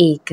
1।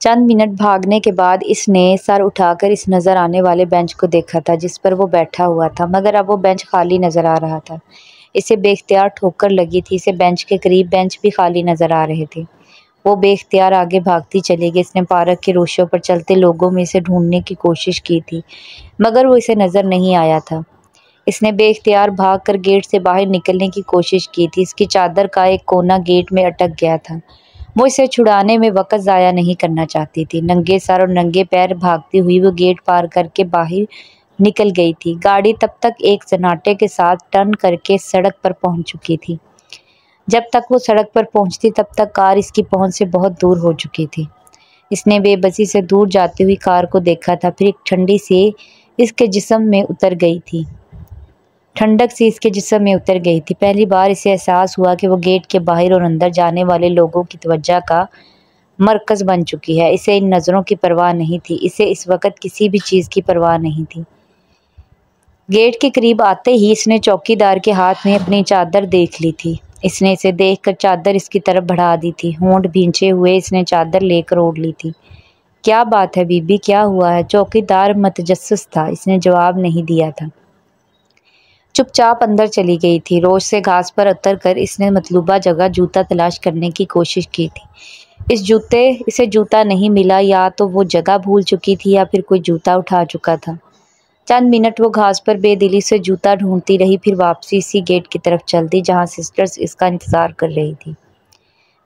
چند منٹ بھاگنے کے بعد اس نے سر اٹھا کر اس نظر آنے والے بینچ کو دیکھا تھا جس پر وہ بیٹھا ہوا تھا، مگر اب وہ بینچ خالی نظر آ رہا تھا۔ اسے بے اختیار ٹھوکر لگی تھی۔ اسے بینچ کے قریب بینچ بھی خالی نظر آ رہے تھے۔ وہ بے اختیار آگے بھاگتی چلی گئی۔ اس نے پارک کے روشوں پر چلتے لوگوں میں اسے ڈھونڈنے کی کوشش کی تھی، مگر وہ اسے نظر نہیں آیا تھا۔ اس نے بے اختیار بھاگ کر گیٹ سے باہر نکلنے کی کوشش کی تھی۔ اس کی چادر کا ایک کونا گیٹ میں اٹک گیا تھا۔ وہ اسے چھڑانے میں وقت ضائع نہیں کرنا چاہتی تھی۔ ننگے سر اور ننگے پیر بھاگتی ہوئی وہ گیٹ پار کر کے باہر نکل گئی تھی۔ گاڑی تب تک ایک سناٹے کے ساتھ ٹرن کر کے سڑک پر پہنچ چکی تھی۔ جب تک وہ سڑک پر پہنچتی تب تک کار اس کی پہنچ سے بہت دور ہو چکی تھی۔ اس نے بے بسی سے دور جاتی ہوئی کار کو دیکھا تھا، پھر ایک ٹھنڈی سی اس کے جسم میں اتر گئی تھی۔ ٹھنڈک سی اس کے جسم میں اتر گئی تھی۔ پہلی بار اسے احساس ہوا کہ وہ گیٹ کے باہر اور اندر جانے والے لوگوں کی توجہ کا مرکز بن چکی ہے۔ اسے ان نظروں کی پرواہ نہیں تھی۔ اسے اس وقت کسی بھی چیز کی پرواہ نہیں تھی۔ گیٹ کے قریب آتے ہی اس نے چوکی دار کے ہاتھ میں اپنی چادر دیکھ لی تھی۔ اس نے اسے دیکھ کر چادر اس کی طرف بڑھا دی تھی۔ ہونٹ بھینچے ہوئے اس نے چادر لے کر اوڑھ لی تھی۔ کیا بات ہے بی بی، کیا ہوا ہے؟ چوکی دار متجسس تھا۔ اس نے جواب نہیں دیا تھا۔ چپ چاپ اندر چلی گئی تھی۔ روش سے گھاس پر اتر کر اس نے مطلوبہ جگہ جوتا تلاش کرنے کی کوشش کی تھی۔ اسے جوتا نہیں ملا۔ یا تو وہ جگہ بھول چکی تھی یا پھر کوئی جوتا اٹھا چکا تھا۔ چند منٹ وہ گھاس پر بے دلی سے جوتا ڈھونڈتی رہی، پھر واپسی اسی گیٹ کی طرف چل دی جہاں سسٹرز اس کا انتظار کر رہی تھی۔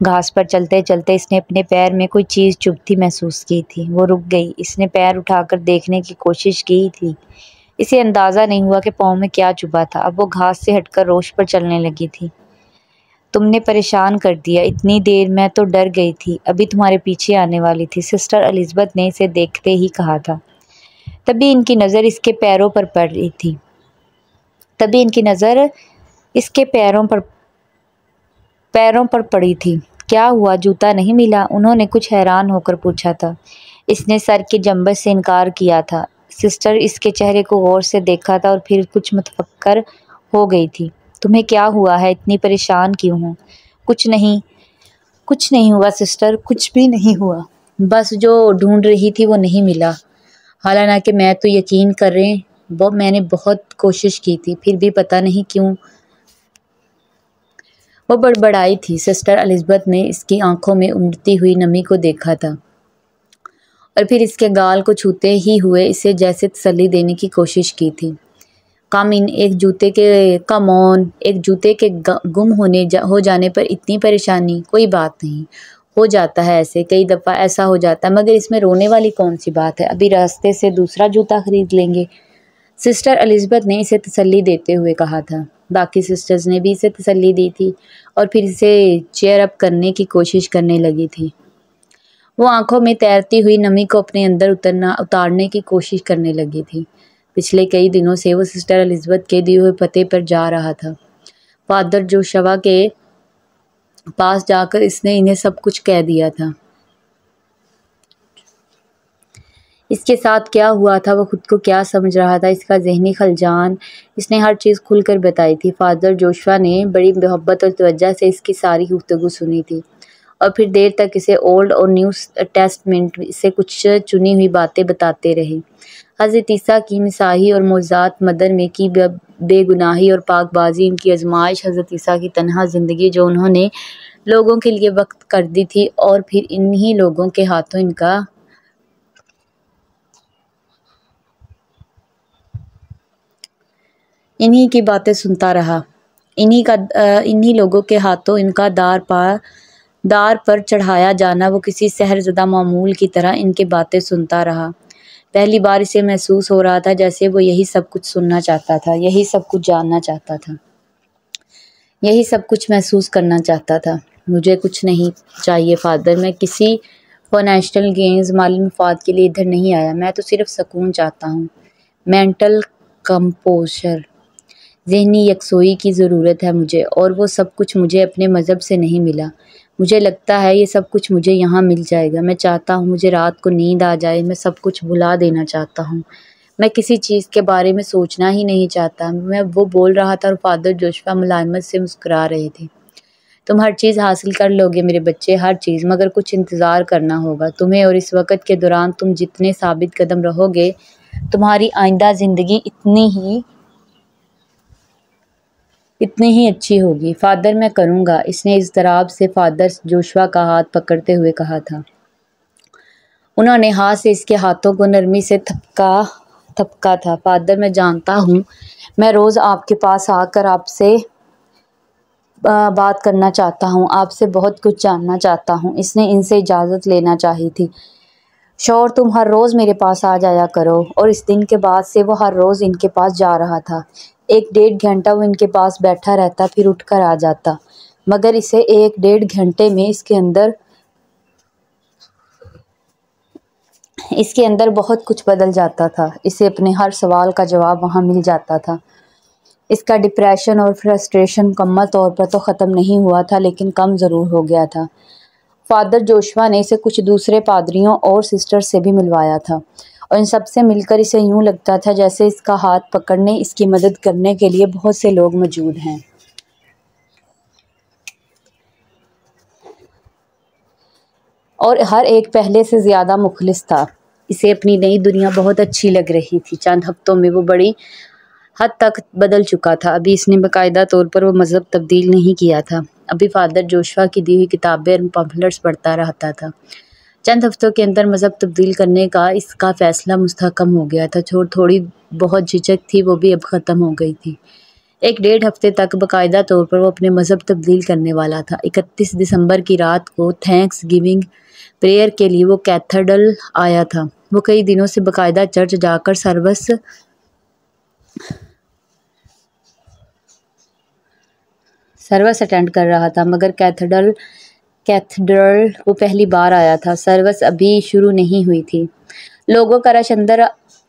گھاس پر چلتے چلتے اس نے اپنے پیر میں کوئی چیز چبھتی محسوس کی تھی۔ وہ رک گئی۔ اس نے پیر اٹھا کر دیکھنے کی کوشش کی تھی۔ اسے اندازہ نہیں ہوا کہ پاؤں میں کیا چبھا تھا۔ اب وہ گھاس سے ہٹ کر روش پر چلنے لگی تھی۔ تم نے پریشان کر دیا، اتنی دیر میں تو ڈر گئی تھی، ابھی تمہارے پیچھے آنے والی تھی، سسٹر الزبتھ نے اسے دیکھتے ہی کہا تھا۔ تبھی ان کی نظر اس کے پیروں پر پڑی تھی۔ کیا ہوا، جوتا نہیں ملا؟ انہوں نے کچھ حیران ہو کر پوچھا تھا۔ اس نے سر کی جنبش سے انکار کیا تھا۔ سسٹر اس کے چہرے کو غور سے دیکھا تھا اور پھر کچھ متفکر ہو گئی تھی۔ تمہیں کیا ہوا ہے؟ اتنی پریشان کیوں ہو؟ کچھ نہیں ہوا سسٹر، کچھ بھی نہیں ہوا، بس جو ڈھونڈ رہی تھی وہ نہیں ملا۔ حالانکہ میں تو یقین کریں میں نے بہت کوشش کی تھی، پھر بھی پتہ نہیں کیوں۔ وہ بڑبڑائی تھی۔ سسٹر الزبتھ نے اس کی آنکھوں میں امڑتی ہوئی نمی کو دیکھا تھا اور پھر اس کے گال کو چھوتے ہی ہوئے اسے جیسے تسلی دینے کی کوشش کی تھی۔ ایک جوتے کے گم ہو جانے پر اتنی پریشانی؟ کوئی بات نہیں، ہو جاتا ہے ایسے، کئی دفعہ ایسا ہو جاتا ہے، مگر اس میں رونے والی کون سی بات ہے؟ ابھی راستے سے دوسرا جوتا خرید لیں گے، سسٹر الزبتھ نے اسے تسلی دیتے ہوئے کہا تھا۔ باقی سسٹرز نے بھی اسے تسلی دی تھی اور پھر اسے چیئر اپ کرنے کی کوشش کرنے لگی تھی۔ وہ آنکھوں میں تیرتی ہوئی نمی کو اپنے اندر اتارنے کی کوشش کرنے لگی تھی۔ پچھلے کئی دنوں سے وہ سسٹر الزبتھ کے دیے ہوئے پتے پر جا رہا تھا۔ فادر جوشوا کے پاس جا کر اس نے انہیں سب کچھ کہہ دیا تھا۔ اس کے ساتھ کیا ہوا تھا، وہ خود کو کیا سمجھ رہا تھا، اس کا ذہنی خلجان، اس نے ہر چیز کھل کر بتائی تھی۔ فادر جوشوا نے بڑی محبت اور توجہ سے اس کی ساری گفتگو سنی تھی اور پھر دیر تک اسے اولڈ اور نیو ٹیسٹمنٹ سے کچھ چنی ہوئی باتیں بتاتے رہے۔ حضرت عیسیٰ کی مسیحی اور معجزات، مدر میں کی بے گناہی اور پاک بازی، ان کی آزمائش، حضرت عیسیٰ کی تنہا زندگی جو انہوں نے لوگوں کے لیے وقف کر دی تھی، اور پھر انہی لوگوں کے ہاتھوں انہی کی باتیں سنتا رہا، انہی لوگوں کے ہاتھوں ان کا دار پر چڑھایا جانا، وہ کسی سحر زدہ معمول کی طرح ان کی باتیں سنتا رہا۔ پہلی بار اسے محسوس ہو رہا تھا جیسے وہ یہی سب کچھ سننا چاہتا تھا، یہی سب کچھ جاننا چاہتا تھا، یہی سب کچھ محسوس کرنا چاہتا تھا۔ مجھے کچھ نہیں چاہیے فادر، میں کسی فائنینشیل گینز، مالی مفاد کے لیے ادھر نہیں آیا، میں تو صرف سکون چاہتا ہوں، مینٹل کمپوزر، ذہنی یکسوئی کی ضرورت ہے مجھے، اور وہ سب کچھ مجھے اپنے مذہب سے نہیں ملا۔ مجھے لگتا ہے یہ سب کچھ مجھے یہاں مل جائے گا۔ میں چاہتا ہوں مجھے رات کو نیند آ جائے، میں سب کچھ بھلا دینا چاہتا ہوں، میں کسی چیز کے بارے میں سوچنا ہی نہیں چاہتا۔ وہ بول رہا تھا اور فادر جوشوا ملائمت سے مسکرا رہے تھے۔ تم ہر چیز حاصل کر لو گے میرے بچے، ہر چیز، مگر کچھ انتظار کرنا ہوگا تمہیں، اور اس وقت کے دوران تم جتنے ثابت قدم رہو گے تمہاری آئندہ زندگی اتنی ہی اچھی ہوگی۔ فادر میں کروں گا، اس نے اضطراب سے فادر جوشوا کا ہاتھ پکڑتے ہوئے کہا تھا۔ انہوں نے ہاتھ سے اس کے ہاتھوں کو نرمی سے تھپکا تھا۔ فادر میں جانتا ہوں، میں روز آپ کے پاس آ کر آپ سے بات کرنا چاہتا ہوں، آپ سے بہت کچھ جاننا چاہتا ہوں۔ اس نے ان سے اجازت لینا چاہی تھی۔ شور تم ہر روز میرے پاس آ جایا کرو، اور اس دن کے بعد سے وہ ہر روز ان کے پاس جا رہا تھا۔ 1-1.5 گھنٹہ وہ ان کے پاس بیٹھا رہتا، پھر اٹھ کر آ جاتا، مگر اسے 1-1.5 گھنٹے میں اس کے اندر بہت کچھ بدل جاتا تھا۔ اسے اپنے ہر سوال کا جواب وہاں مل جاتا تھا۔ اس کا ڈپریشن اور فرسٹریشن مکمل طور پر تو ختم نہیں ہوا تھا، لیکن کم ضرور ہو گیا تھا۔ فادر جوشوا نے اسے کچھ دوسرے پادریوں اور سسٹرز سے بھی ملوایا تھا، اور ان سب سے مل کر اسے یوں لگتا تھا جیسے اس کا ہاتھ پکڑنے، اس کی مدد کرنے کے لیے بہت سے لوگ موجود ہیں۔ اور ہر ایک پہلے سے زیادہ مخلص تھا۔ اسے اپنی نئی دنیا بہت اچھی لگ رہی تھی۔ چند ہفتوں میں وہ بڑی حد تک بدل چکا تھا۔ ابھی اس نے باقاعدہ طور پر وہ مذہب تبدیل نہیں کیا تھا۔ ابھی فادر جوشوا کی دی ہوئی کتابیں اور پمفلٹس پڑھتا رہتا تھا۔ چند ہفتوں کے اندر مذہب تبدیل کرنے کا اس کا فیصلہ مستحکم ہو گیا تھا۔ تھوڑی بہت جھجک تھی، وہ بھی اب ختم ہو گئی تھی۔ 1-1.5 ہفتے تک باقاعدہ طور پر وہ اپنے مذہب تبدیل کرنے والا تھا۔ 31 دسمبر کی رات کو تھینکس گیونگ پریئر کے لیے وہ کیتھیڈرل آیا تھا۔ وہ کئی دنوں سے باقاعدہ چرچ جا کر سروس اٹینڈ کر رہا تھا، مگر کیتھیڈرل وہ پہلی بار آیا تھا۔ سروس ابھی شروع نہیں ہوئی تھی۔ لوگوں کا رش اندر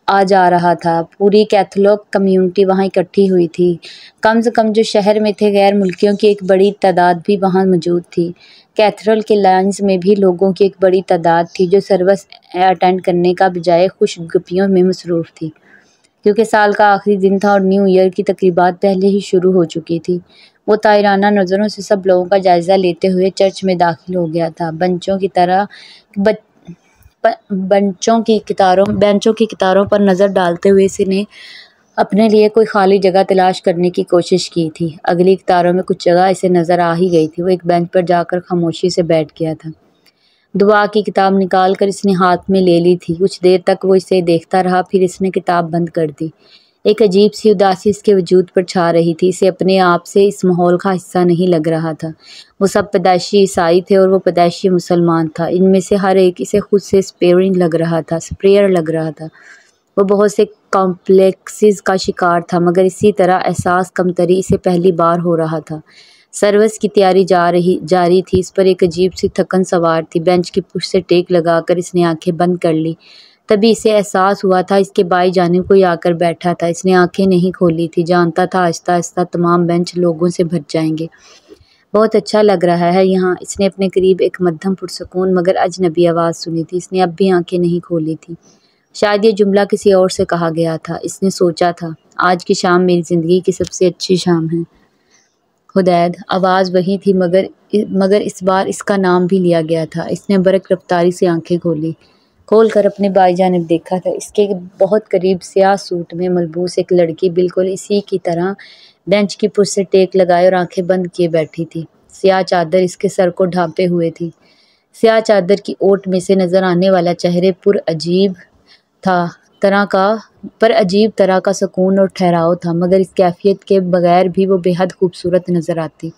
آ جا رہا تھا۔ پوری کیتھولک کمیونٹی وہاں اکٹھی ہوئی تھی۔ کم سے کم جو شہر میں تھے، غیر ملکیوں کی ایک بڑی تعداد بھی وہاں موجود تھی۔ کیتھیڈرل کے لانز میں بھی لوگوں کی ایک بڑی تعداد تھی، جو سروس اٹینڈ کرنے کا بجائے خوش گپیوں میں مصروف تھی، کیونکہ سال کا آخری دن تھا اور نیو ایئر کی تقریبات پہلے ہی شروع ہو چکی تھی۔ وہ طائرانہ نظروں سے سب لوگوں کا جائزہ لیتے ہوئے چرچ میں داخل ہو گیا تھا۔ بینچوں کی قطاروں پر نظر ڈالتے ہوئے اس نے اپنے لیے کوئی خالی جگہ تلاش کرنے کی کوشش کی تھی۔ اگلی قطاروں میں کچھ جگہ اسے نظر آ ہی گئی تھی۔ وہ ایک بینچ پر جا کر خاموشی سے بیٹھ گیا تھا۔ دعا کی کتاب نکال کر اس نے ہاتھ میں لے لی تھی۔ کچھ دیر تک وہ اسے دیکھتا رہا، پھر اس نے کتاب بند کر دی۔ ایک عجیب سی اداسی اس کے وجود پر چھا رہی تھی۔ اسے اپنے آپ سے اس ماحول کا حصہ نہیں لگ رہا تھا۔ وہ سب پیدائشی عیسائی تھے اور وہ پیدائشی مسلمان تھا۔ ان میں سے ہر ایک اسے خود سے سپیریئر لگ رہا تھا۔ وہ بہت سے کمپلیکسز کا شکار تھا، مگر اسی طرح احساس کمتری اسے پہلی بار ہو رہا تھا۔ سروس کی تیاری جاری تھی۔ اس پر ایک عجیب سی تھکن سوار تھی۔ بینچ کی پشت سے ٹیک لگا کر اس نے آنکھیں بند کر لی۔ تبھی اسے احساس ہوا تھا اس کے بائیں جانب کوئی آ کر بیٹھا تھا۔ اس نے آنکھیں نہیں کھولی تھی، جانتا تھا آہستہ آہستہ تمام بینچ لوگوں سے بھر جائیں گے۔ بہت اچھا لگ رہا ہے یہاں، اس نے اپنے قریب ایک مدھم پرسکون مگر اجنبی آواز سنی تھی۔ اس نے اب بھی آنکھیں نہیں کھولی تھیں۔ شاید یہ جملہ کسی اور سے کہا گیا تھا۔ اس نے سوچا تھا، آج کی شام میری زندگی کی سب سے اچھی شام ہے۔ حدید آواز وہی تھی، مگر اس بار اس کا نام بھی لیا گیا تھا۔ اس نے برق رفتاری سے آنکھیں کھول کر اپنے بائیں جانب دیکھا تھا۔ اس کے بہت قریب سیاہ سوٹ میں ملبوس ایک لڑکی بالکل اسی کی طرح بینچ کی پشت سے ٹیک لگائے اور آنکھیں بند کیے بیٹھی تھی۔ سیاہ چادر اس کے سر کو ڈھانپے ہوئے تھی۔ سیاہ چادر کی اوٹ میں سے نظر آنے والا چہرے پر عجیب طرح کا سکون اور ٹھہراؤ تھا، مگر اس کیفیت کے بغیر بھی وہ بے حد خوبصورت نظر آتی۔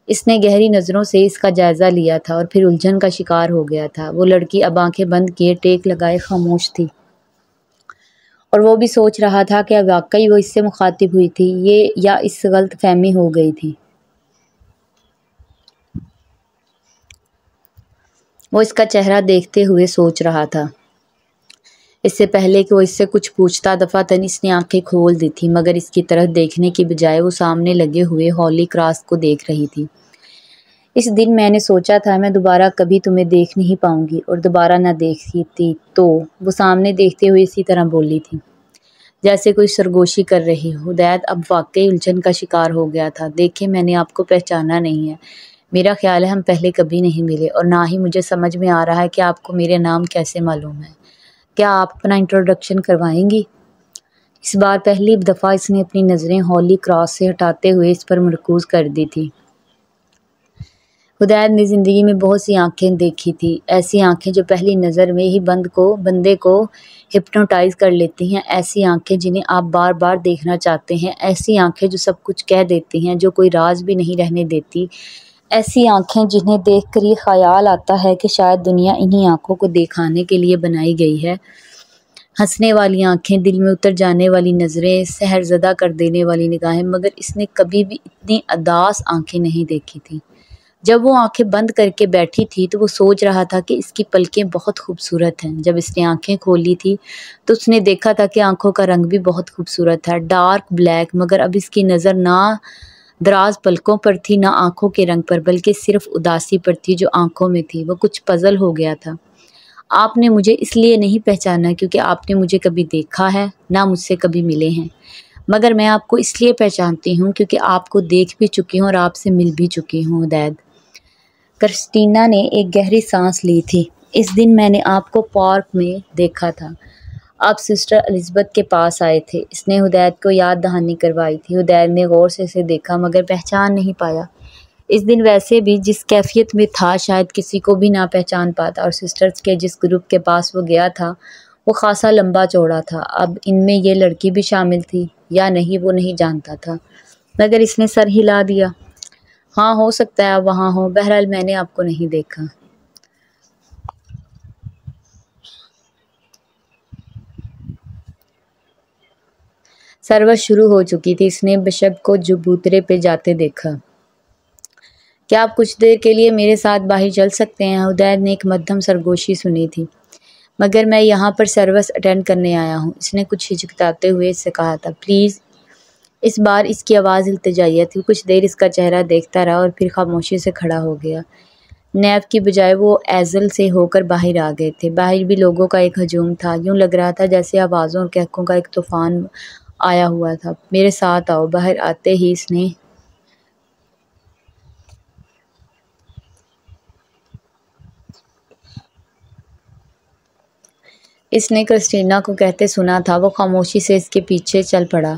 اس نے گہری نظروں سے اس کا جائزہ لیا تھا اور پھر الجھن کا شکار ہو گیا تھا۔ وہ لڑکی اب آنکھیں بند کیے ٹیک لگائے خاموش تھی، اور وہ بھی سوچ رہا تھا کہ واقعی وہ اس سے مخاطب ہوئی تھی یا اس سے غلط فہمی ہو گئی تھی۔ وہ اس کا چہرہ دیکھتے ہوئے سوچ رہا تھا۔ اس سے پہلے کہ وہ اس سے کچھ پوچھتا دفعتاً اس نے آنکھیں کھول دی تھیں، مگر اس کی طرف دیکھنے کی بجائے وہ سامنے لگے ہوئے ہولی کراس کو دیکھ رہی تھی۔ اس دن میں نے سوچا تھا میں دوبارہ کبھی تمہیں دیکھ نہیں پاؤں گی، اور دوبارہ نہ دیکھتی تو وہ سامنے دیکھتے ہوئے اسی طرح بولی تھی جیسے کوئی سرگوشی کر رہی ہو۔ حدید اب واقعی الجھن کا شکار ہو گیا تھا۔ دیکھیں، میں نے آپ کو پہچانا نہیں ہے۔ میرا خیال ہے ہم پہلے کبھی نہیں ملے اور نہ ہی مجھے سمجھ میں آ رہا ہے کہ آپ کو میرے نام کیسے معلوم ہے۔ کیا آپ اپنا انٹروڈکشن کروائیں گی؟ اس بار پہلی دفعہ اس نے اپنی نظریں ہولی کراس سے ہٹاتے ہوئے اس پر مرکوز کر دی تھی۔ حدید نے زندگی میں بہت سی آنکھیں دیکھی تھی، ایسی آنکھیں جو پہلی نظر میں ہی بندے کو ہپنوٹائز کر لیتی ہیں، ایسی آنکھیں جنہیں آپ بار بار دیکھنا چاہتے ہیں، ایسی آنکھیں جو سب کچھ کہہ دیتی ہیں، جو کوئی راز بھی نہیں رہنے دیتی، ایسی آنکھیں جنہیں دیکھ کر یہ خیال آتا ہے کہ شاید دنیا انہی آنکھوں کو دکھانے کے لیے بنائی گئی ہے۔ ہنسنے والی آنکھیں، دل میں اتر جانے والی نظریں، سحر زدہ کر دینے والی نگاہیں، مگر اس نے کبھی بھی اتنی اداس آنکھیں نہیں دیکھی تھیں۔ جب وہ آنکھیں بند کر کے بیٹھی تھی تو وہ سوچ رہا تھا کہ اس کی پلکیں بہت خوبصورت ہیں۔ جب اس نے آنکھیں کھولی تھی تو اس نے دیکھا تھا کہ آنکھوں کا رنگ بھی بہت خوبصورت ہے، ڈارک بلیک، مگر اب اس کی نظر نہ دراز پلکوں پر تھی نہ آنکھوں کے رنگ پر، بلکہ صرف اداسی پر تھی جو آنکھوں میں تھی۔ وہ کچھ پزل ہو گیا تھا۔ آپ نے مجھے اس لیے نہیں پہچانا کیونکہ آپ نے مجھے کبھی دیکھا ہے، نہ مجھ سے کبھی ملے ہیں، مگر میں آپ کو اس لیے پہچانتی ہوں کیونکہ آپ کو دیکھ بھی چکی ہوں اور آپ سے مل بھی چکی ہوں۔ حدید کرسٹینا نے ایک گہری سانس لی تھی۔ اس دن میں نے آپ کو پارک میں دیکھا تھا، آپ سسٹر الزبتھ کے پاس آئے تھے۔ اس نے حدید کو یاد دہانی کروائی تھی۔ حدید نے غور سے اسے دیکھا مگر پہچان نہیں پایا۔ اس دن ویسے بھی جس کیفیت میں تھا شاید کسی کو بھی نہ پہچان پاتا، اور سسٹرز کے جس گروپ کے پاس وہ گیا تھا وہ خاصا لمبا چوڑا تھا۔ اب ان میں یہ لڑکی بھی شامل تھی یا نہیں وہ نہیں جانتا تھا، مگر اس نے سر ہلا دیا۔ ہاں، ہو سکتا ہے آپ وہاں ہوں، بہرحال میں نے آپ کو نہیں دیکھا۔ سروس شروع ہو چکی تھی۔ اس نے بشپ کو چبوترے پہ جاتے دیکھا۔ کیا آپ کچھ دیر کے لیے میرے ساتھ باہر چل سکتے ہیں؟ حدید نے ایک مدھم سرگوشی سنی تھی۔ مگر میں یہاں پر سروس اٹینڈ کرنے آیا ہوں، اس نے کچھ ہچکچاتے ہوئے اس سے کہا تھا۔ پلیز۔ اس بار اس کی آواز التجائیہ تھی۔ کچھ دیر اس کا چہرہ دیکھتا رہا اور پھر خاموشی سے کھڑا ہو گیا۔ نیب کی بجائے وہ ایزل سے ہو کر باہر آ گئے تھے۔ باہر بھی لوگوں کا ایک ہجوم تھا، یوں لگ رہا تھا جیسے آوازوں اور کہکوں کا ایک طوفان آیا ہوا تھا۔ میرے ساتھ آؤ۔ باہر آتے ہی اس نے کرسٹینا کو کہتے سنا تھا۔ وہ خاموشی سے اس کے پیچھے چل پڑا۔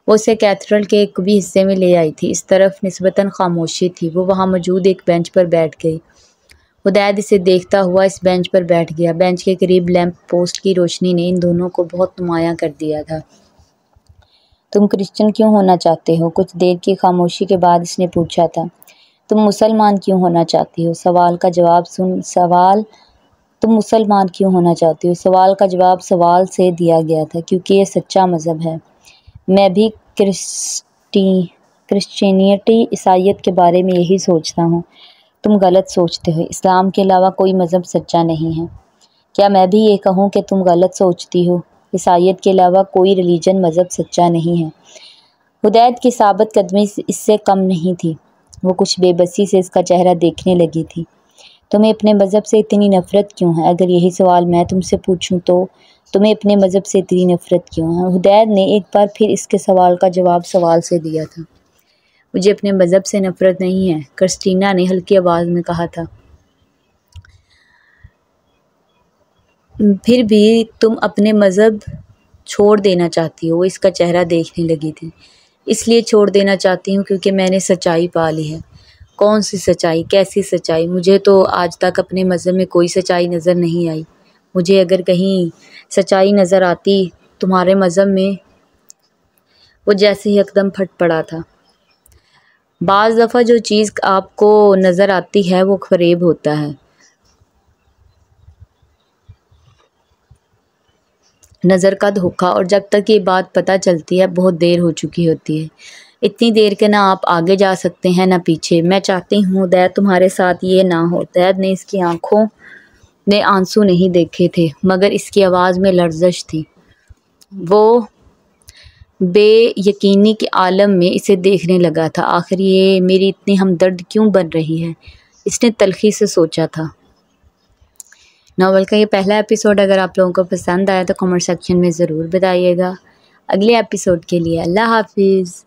وہ اسے کیتھیڈرل کے ایک قبی حصے میں لے آئی تھی۔ اس طرف نسبتاً خاموشی تھی۔ وہ وہاں موجود ایک بینچ پر بیٹھ گئی۔ حدید اسے دیکھتا ہوا اس بینچ پر بیٹھ گیا۔ بینچ کے قریب لیمپ پوسٹ کی روشنی نے ان دونوں کو بہت نمایاں کر دیا تھا۔ تم کرسچن کیوں ہونا چاہتے ہو؟ کچھ دیر کی خاموشی کے بعد اس نے پوچھا تھا۔ تم مسلمان کیوں ہونا چاہتی ہو؟ تم مسلمان کیوں ہونا چاہتی ہو؟ سوال کا جواب سوال سے دیا گیا تھا کیونکہ یہ سچا مذہب ہے۔ میں بھی کرسچینٹی، عیسائیت کے بارے میں یہی سوچتا ہوں۔ تم غلط سوچتے ہو۔ اسلام کے علاوہ کوئی مذہب سچا نہیں ہے۔ کیا میں بھی یہ کہوں کہ تم غلط سوچتی ہو؟ عیسائیت کے علاوہ کوئی ریلیجن مذہب سچا نہیں ہے۔ حدید کی ثابت قدمی اس سے کم نہیں تھی۔ وہ کچھ بے بسی سے اس کا چہرہ دیکھنے لگی تھی۔ تمہیں اپنے مذہب سے اتنی نفرت کیوں ہے؟ اگر یہی سوال میں تم سے پوچھوں تو تمہیں اپنے مذہب سے اتنی نفرت کیوں ہے؟ حدید نے ایک بار پھر اس کے سوال کا جواب سوال سے دیا تھا۔ مجھے اپنے مذہب سے نفرت نہیں ہے، کرسٹینا نے ہلکی آواز میں کہا تھا۔ پھر بھی تم اپنے مذہب چھوڑ دینا چاہتی ہو۔ وہ اس کا چہرہ دیکھنے لگی تھی۔ اس لیے چھوڑ دینا چاہتی ہوں کیونکہ میں نے سچائی پا لی ہے۔ کون سی سچائی؟ کیسی سچائی؟ مجھے تو آج تک اپنے مذہب میں کوئی سچائی نظر نہیں آئی۔ مجھے اگر کہیں سچائی نظر آتی تمہارے مذہب میں۔ وہ جیسے ہی یکدم پھٹ پڑا تھا۔ بعض دفعہ جو چیز آپ کو نظر آتی ہے وہ فریب ہوتا ہے۔ نظر کا دھوکہ، اور جب تک یہ بات پتہ چلتی ہے بہت دیر ہو چکی ہوتی ہے۔ اتنی دیر کہ نہ آپ آگے جا سکتے ہیں نہ پیچھے۔ میں چاہتی ہوں حدید تمہارے ساتھ یہ نہ ہو۔ حدید نے اس کی آنکھوں نے آنسو نہیں دیکھے تھے مگر اس کی آواز میں لرزش تھی۔ وہ بے یقینی کے عالم میں اسے دیکھنے لگا تھا۔ آخر یہ میری اتنی ہمدرد کیوں بن رہی ہے؟ اس نے تلخی سے سوچا تھا۔ ناول کا یہ پہلا ایپیسوڈ اگر آپ لوگوں کو پسند آیا تو کمنٹ سیکشن میں ضرور بتائیے گا۔ اگلے ایپیسوڈ کے لیے اللہ حافظ۔